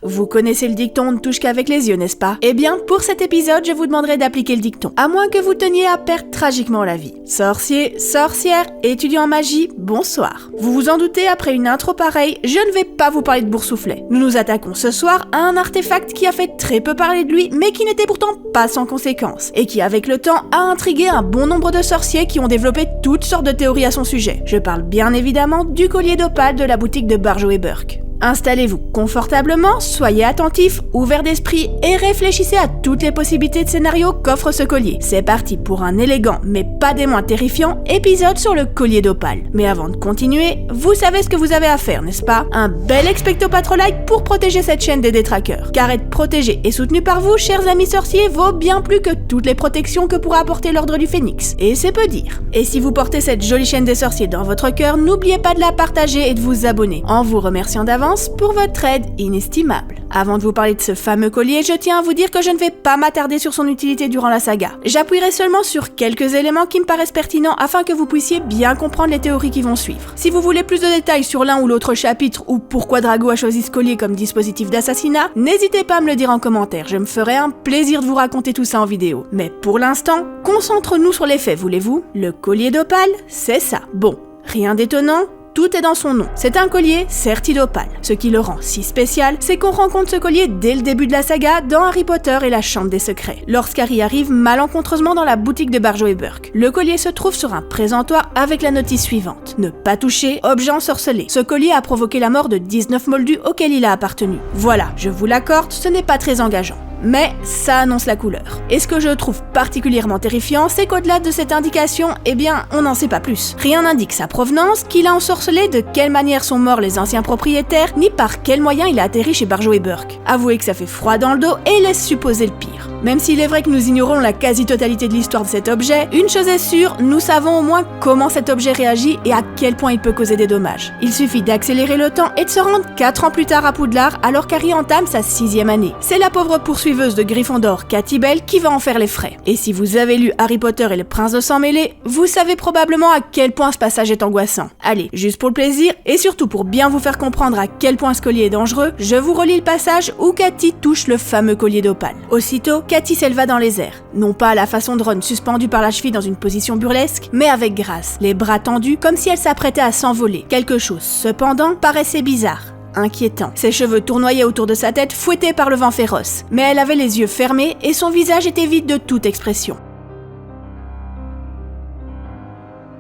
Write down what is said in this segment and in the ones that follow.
Vous connaissez le dicton « on ne touche qu'avec les yeux », n'est-ce pas? Eh bien, pour cet épisode, je vous demanderai d'appliquer le dicton, à moins que vous teniez à perdre tragiquement la vie. Sorciers, sorcières, étudiants en magie, bonsoir. Vous vous en doutez, après une intro pareille, je ne vais pas vous parler de boursouflet. Nous nous attaquons ce soir à un artefact qui a fait très peu parler de lui, mais qui n'était pourtant pas sans conséquences, et qui avec le temps a intrigué un bon nombre de sorciers qui ont développé toutes sortes de théories à son sujet. Je parle bien évidemment du collier d'opale de la boutique de Barjo et Burke. Installez-vous confortablement, soyez attentifs, ouverts d'esprit et réfléchissez à toutes les possibilités de scénario qu'offre ce collier. C'est parti pour un élégant, mais pas des moins terrifiant, épisode sur le collier d'opale. Mais avant de continuer, vous savez ce que vous avez à faire, n'est-ce pas? Un bel expecto patro-like pour protéger cette chaîne des détraqueurs. Car être protégé et soutenu par vous, chers amis sorciers, vaut bien plus que toutes les protections que pourra apporter l'ordre du Phénix. Et c'est peu dire. Et si vous portez cette jolie chaîne des sorciers dans votre cœur, n'oubliez pas de la partager et de vous abonner, en vous remerciant d'avance pour votre aide inestimable. Avant de vous parler de ce fameux collier, je tiens à vous dire que je ne vais pas m'attarder sur son utilité durant la saga. J'appuierai seulement sur quelques éléments qui me paraissent pertinents afin que vous puissiez bien comprendre les théories qui vont suivre. Si vous voulez plus de détails sur l'un ou l'autre chapitre ou pourquoi Drago a choisi ce collier comme dispositif d'assassinat, n'hésitez pas à me le dire en commentaire, je me ferai un plaisir de vous raconter tout ça en vidéo. Mais pour l'instant, concentrons-nous sur les faits, voulez-vous? Le collier d'opale, c'est ça. Bon, rien d'étonnant. Tout est dans son nom. C'est un collier serti d'opale. Ce qui le rend si spécial, c'est qu'on rencontre ce collier dès le début de la saga dans Harry Potter et la Chambre des Secrets. Lorsqu'Harry arrive malencontreusement dans la boutique de Barjo et Burke, le collier se trouve sur un présentoir avec la notice suivante. Ne pas toucher, objet ensorcelé. Ce collier a provoqué la mort de 19 moldus auxquels il a appartenu. Voilà, je vous l'accorde, ce n'est pas très engageant. Mais ça annonce la couleur. Et ce que je trouve particulièrement terrifiant, c'est qu'au-delà de cette indication, eh bien, on n'en sait pas plus. Rien n'indique sa provenance, qui l'a ensorcelé, de quelle manière sont morts les anciens propriétaires, ni par quel moyen il a atterri chez Barjo et Burke. Avouez que ça fait froid dans le dos et laisse supposer le pire. Même s'il est vrai que nous ignorons la quasi-totalité de l'histoire de cet objet, une chose est sûre, nous savons au moins comment cet objet réagit et à quel point il peut causer des dommages. Il suffit d'accélérer le temps et de se rendre 4 ans plus tard à Poudlard, alors qu'Harry entame sa 6e année. C'est la pauvre poursuiveuse de Gryffondor, Katy Bell, qui va en faire les frais. Et si vous avez lu Harry Potter et le Prince de Sang Mêlé, vous savez probablement à quel point ce passage est angoissant. Allez, juste pour le plaisir, et surtout pour bien vous faire comprendre à quel point ce collier est dangereux, je vous relis le passage où Katy touche le fameux collier d'opale. Aussitôt, Katy s'éleva dans les airs, non pas à la façon de Ron suspendue par la cheville dans une position burlesque, mais avec grâce, les bras tendus comme si elle s'apprêtait à s'envoler. Quelque chose, cependant, paraissait bizarre. Inquiétant. Ses cheveux tournoyaient autour de sa tête, fouettés par le vent féroce. Mais elle avait les yeux fermés et son visage était vide de toute expression.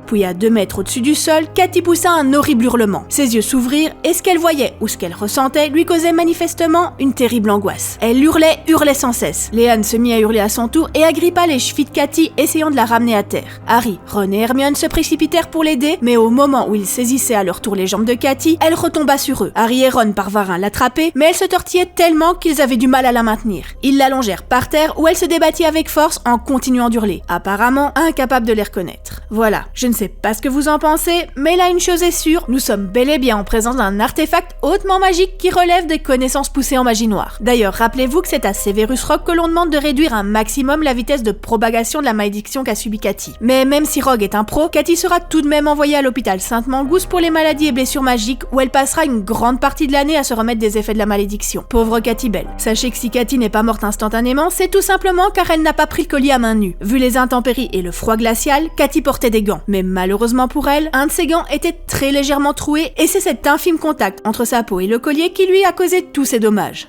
Puis à 2 mètres au-dessus du sol, Katy poussa un horrible hurlement. Ses yeux s'ouvrirent et ce qu'elle voyait ou ce qu'elle ressentait lui causait manifestement une terrible angoisse. Elle hurlait sans cesse. Léane se mit à hurler à son tour et agrippa les chevilles de Katy, essayant de la ramener à terre. Harry, Ron et Hermione se précipitèrent pour l'aider, mais au moment où ils saisissaient à leur tour les jambes de Katy, elle retomba sur eux. Harry et Ron parvinrent à l'attraper, mais elle se tortillait tellement qu'ils avaient du mal à la maintenir. Ils l'allongèrent par terre où elle se débattit avec force en continuant d'hurler, apparemment incapable de les reconnaître. Voilà, je ne sais pas ce que vous en pensez, mais là une chose est sûre, nous sommes bel et bien en présence d'un artefact hautement magique qui relève des connaissances poussées en magie noire. D'ailleurs, rappelez-vous que c'est à Severus Rogue que l'on demande de réduire un maximum la vitesse de propagation de la malédiction qu'a subi Katy. Mais même si Rogue est un pro, Katy sera tout de même envoyée à l'hôpital Sainte-Mangouste pour les maladies et blessures magiques où elle passera une grande partie de l'année à se remettre des effets de la malédiction. Pauvre Katy Bell. Sachez que si Katy n'est pas morte instantanément, c'est tout simplement car elle n'a pas pris le collier à main nue. Vu les intempéries et le froid glacial, Katy portait des gants. Mais malheureusement pour elle, un de ses gants était très légèrement troué et c'est cet infime contact entre sa peau et le collier qui lui a causé tous ces dommages.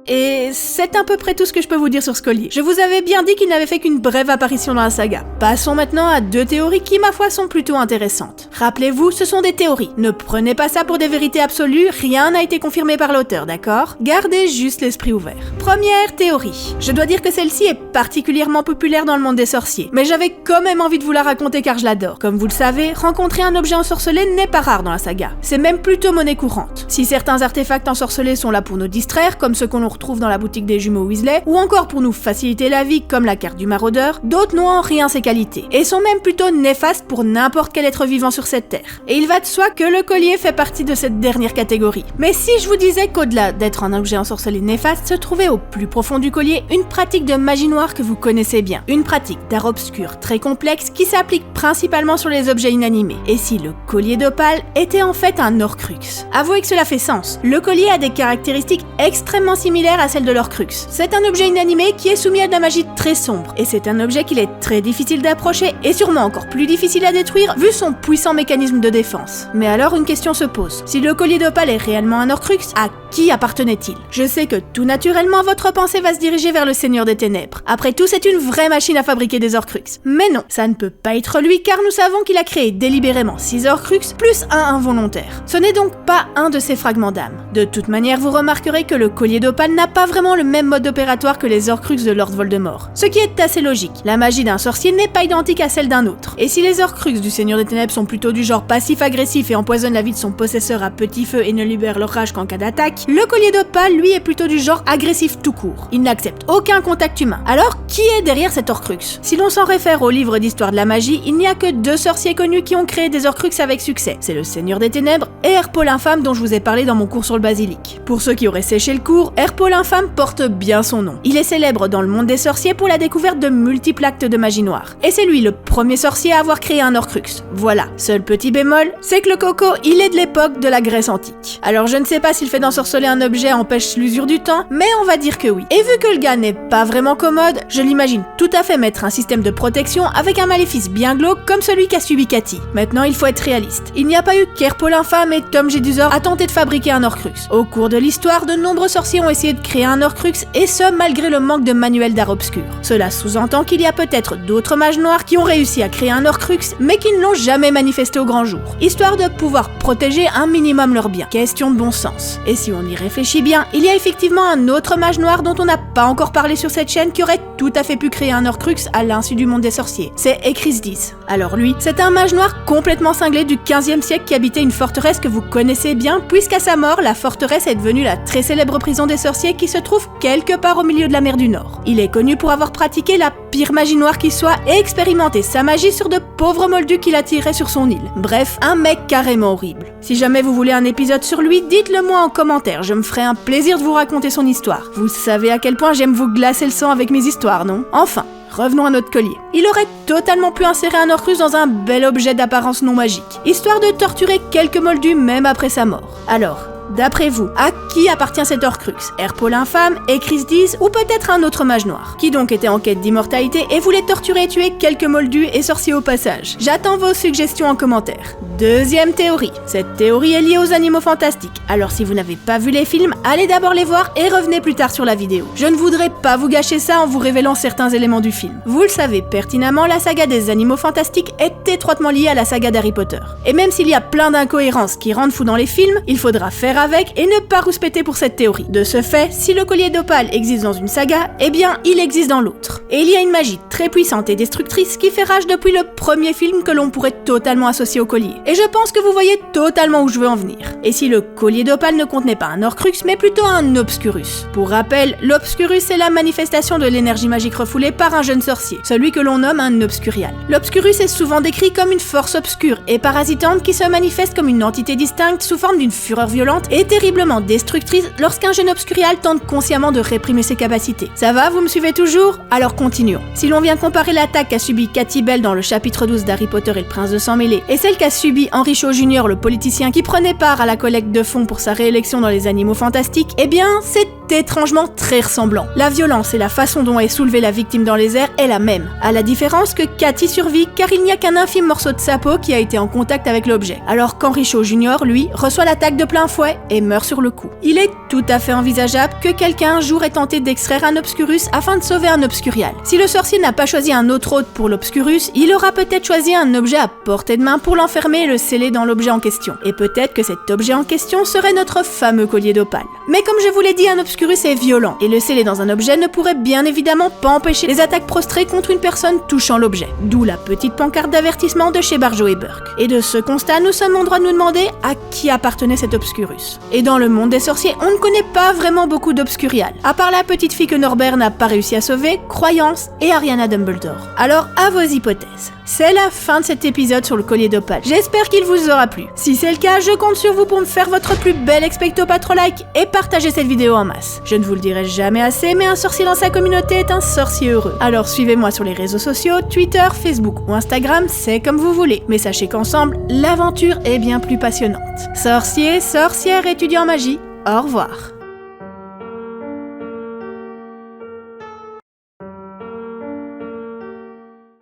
Et c'est à peu près tout ce que je peux vous dire sur ce collier. Je vous avais bien dit qu'il n'avait fait qu'une brève apparition dans la saga. Passons maintenant à 2 théories qui, ma foi, sont plutôt intéressantes. Rappelez-vous, ce sont des théories. Ne prenez pas ça pour des vérités absolues, rien n'a été confirmé par l'auteur, d'accord? Gardez juste l'esprit ouvert. Première théorie. Je dois dire que celle-ci est particulièrement populaire dans le monde des sorciers, mais j'avais quand même envie de vous la raconter car je l'adore. Comme vous le savez, rencontrer un objet ensorcelé n'est pas rare dans la saga. C'est même plutôt monnaie courante. Si certains artefacts ensorcelés sont là pour nous distraire, comme ceux qu'on retrouve dans la boutique des jumeaux Weasley, ou encore pour nous faciliter la vie comme la carte du maraudeur, d'autres n'ont en rien ces qualités, et sont même plutôt néfastes pour n'importe quel être vivant sur cette terre. Et il va de soi que le collier fait partie de cette dernière catégorie. Mais si je vous disais qu'au-delà d'être un objet ensorcelé néfaste, se trouvait au plus profond du collier une pratique de magie noire que vous connaissez bien. Une pratique d'art obscur très complexe qui s'applique principalement sur les objets inanimés. Et si le collier d'Opale était en fait un Horcrux? Avouez que cela fait sens. Le collier a des caractéristiques extrêmement similaires à celles de l'Horcrux. C'est un objet inanimé qui est soumis à de la magie très sombre, et c'est un objet qu'il est très difficile d'approcher et sûrement encore plus difficile à détruire vu son puissant mécanisme de défense. Mais alors une question se pose. Si le collier d'Opale est réellement un Horcrux, à qui appartenait-il? Je sais que tout naturellement votre pensée va se diriger vers le Seigneur des Ténèbres. Après tout, c'est une vraie machine à fabriquer des Horcrux. Mais non, ça ne peut pas être lui car nous savons qu'il a créé délibérément 6 Horcrux plus un involontaire. Ce n'est donc pas un de ses fragments d'âme. De toute manière, vous remarquerez que le collier d'Opale n'a pas vraiment le même mode opératoire que les Horcrux de Lord Voldemort. Ce qui est assez logique. La magie d'un sorcier n'est pas identique à celle d'un autre. Et si les Horcrux du Seigneur des Ténèbres sont plutôt du genre passif-agressif et empoisonnent la vie de son possesseur à petit feu et ne libèrent leur rage qu'en cas d'attaque, le collier d'Opale, lui, est plutôt du genre agressif tout court. Il n'accepte aucun contact humain. Alors, qui est derrière cet Horcrux? Si l'on s'en réfère au livre d'histoire de la magie, il n'y a que 2 sorciers connus qui ont créé des Horcrux avec succès. C'est le Seigneur des Ténèbres et Herpole Infâme dont je vous ai parlé dans mon cours sur le basilic. Pour ceux qui auraient séché le cours, Herpole Infâme porte bien son nom. Il est célèbre dans le monde des sorciers pour la découverte de multiples actes de magie noire. Et c'est lui le premier sorcier à avoir créé un Horcrux. Voilà. Seul petit bémol, c'est que le coco, il est de l'époque de la Grèce antique. Alors je ne sais pas si le fait d'ensorceler un objet empêche l'usure du temps, mais on va dire que oui. Et vu que le gars n'est pas vraiment commode, je l'imagine tout à fait mettre un système de protection avec un maléfice bien glauque comme celui qu'a subi Cathy. Maintenant, il faut être réaliste. Il n'y a pas eu qu'Herpole Infâme et Tom Jedusor à tenter de fabriquer un Horcrux. Au cours de l'histoire, de nombreux sorciers ont essayé de créer un Horcrux, et ce, malgré le manque de manuels d'art obscur. Cela sous-entend qu'il y a peut-être d'autres mages noirs qui ont réussi à créer un Horcrux, mais qui ne l'ont jamais manifesté au grand jour, histoire de pouvoir protéger un minimum leurs biens. Question de bon sens. Et si on y réfléchit bien, il y a effectivement un autre mage noir dont on n'a pas encore parlé sur cette chaîne qui aurait tout à fait pu créer un Horcrux à l'insu du monde des sorciers. C'est Ecrisdis. Alors lui, c'est un mage noir complètement cinglé du 15e siècle qui habitait une forteresse que vous connaissez bien, puisqu'à sa mort, la forteresse est devenue la très célèbre prison des sorciers qui se trouve quelque part au milieu de la mer du Nord. Il est connu pour avoir pratiqué la pire magie noire qui soit et expérimenté sa magie sur de pauvres moldus qu'il attirait sur son île. Bref, un mec carrément horrible. Si jamais vous voulez un épisode sur lui, dites-le moi en commentaire, je me ferai un plaisir de vous raconter son histoire. Vous savez à quel point j'aime vous glacer le sang avec mes histoires, non? Enfin, revenons à notre collier. Il aurait totalement pu insérer un Horcrux dans un bel objet d'apparence non magique, histoire de torturer quelques moldus même après sa mort. Alors, d'après vous, à qui appartient cet Horcrux? Herpole Infâme, Ecrisdis ou peut-être un autre mage noir? Qui donc était en quête d'immortalité et voulait torturer et tuer quelques moldus et sorciers au passage? J'attends vos suggestions en commentaire. Deuxième théorie. Cette théorie est liée aux animaux fantastiques. Alors si vous n'avez pas vu les films, allez d'abord les voir et revenez plus tard sur la vidéo. Je ne voudrais pas vous gâcher ça en vous révélant certains éléments du film. Vous le savez pertinemment, la saga des animaux fantastiques est étroitement liée à la saga d'Harry Potter. Et même s'il y a plein d'incohérences qui rendent fou dans les films, il faudra faire avec et ne pas rouspéter pour cette théorie. De ce fait, si le collier d'Opale existe dans une saga, eh bien, il existe dans l'autre. Et il y a une magie très puissante et destructrice qui fait rage depuis le premier film que l'on pourrait totalement associer au collier. Et je pense que vous voyez totalement où je veux en venir. Et si le collier d'Opale ne contenait pas un Horcrux, mais plutôt un Obscurus. Pour rappel, l'Obscurus est la manifestation de l'énergie magique refoulée par un jeune sorcier, celui que l'on nomme un Obscurial. L'Obscurus est souvent décrit comme une force obscure et parasitante qui se manifeste comme une entité distincte sous forme d'une fureur violente et terriblement destructrice lorsqu'un jeune Obscurial tente consciemment de réprimer ses capacités. Ça va, vous me suivez toujours? Alors continuons. Si l'on vient comparer l'attaque qu'a subie Cathy Bell dans le chapitre 12 d'Harry Potter et le Prince de Sang Mêlé et celle qu'a subie Henry Cho Jr., le politicien qui prenait part à la collecte de fonds pour sa réélection dans les Animaux Fantastiques, eh bien, c'est étrangement très ressemblant. La violence et la façon dont est soulevée la victime dans les airs est la même, à la différence que Cathy survit car il n'y a qu'un infime morceau de sa peau qui a été en contact avec l'objet, alors qu'Henry Cho Jr., lui, reçoit l'attaque de plein fouet et meurt sur le coup. Il est tout à fait envisageable que quelqu'un un jour ait tenté d'extraire un Obscurus afin de sauver un Obscurial. Si le sorcier n'a pas choisi un autre hôte pour l'Obscurus, il aura peut-être choisi un objet à portée de main pour l'enfermer et le sceller dans l'objet en question. Et peut-être que cet objet en question serait notre fameux collier d'Opale. Mais comme je vous l'ai dit, un Obscurus obscurus est violent, et le sceller dans un objet ne pourrait bien évidemment pas empêcher les attaques prostrées contre une personne touchant l'objet. D'où la petite pancarte d'avertissement de chez Barjo et Burke. Et de ce constat, nous sommes en droit de nous demander à qui appartenait cet obscurus. Et dans le monde des sorciers, on ne connaît pas vraiment beaucoup d'obscurial, à part la petite fille que Norbert n'a pas réussi à sauver, Croyance et Ariana Dumbledore. Alors, à vos hypothèses. C'est la fin de cet épisode sur le collier d'Opale. J'espère qu'il vous aura plu. Si c'est le cas, je compte sur vous pour me faire votre plus bel expecto patro-like et partager cette vidéo en masse. Je ne vous le dirai jamais assez, mais un sorcier dans sa communauté est un sorcier heureux. Alors suivez-moi sur les réseaux sociaux, Twitter, Facebook ou Instagram, c'est comme vous voulez. Mais sachez qu'ensemble, l'aventure est bien plus passionnante. Sorciers, sorcières, étudiants en magie, au revoir.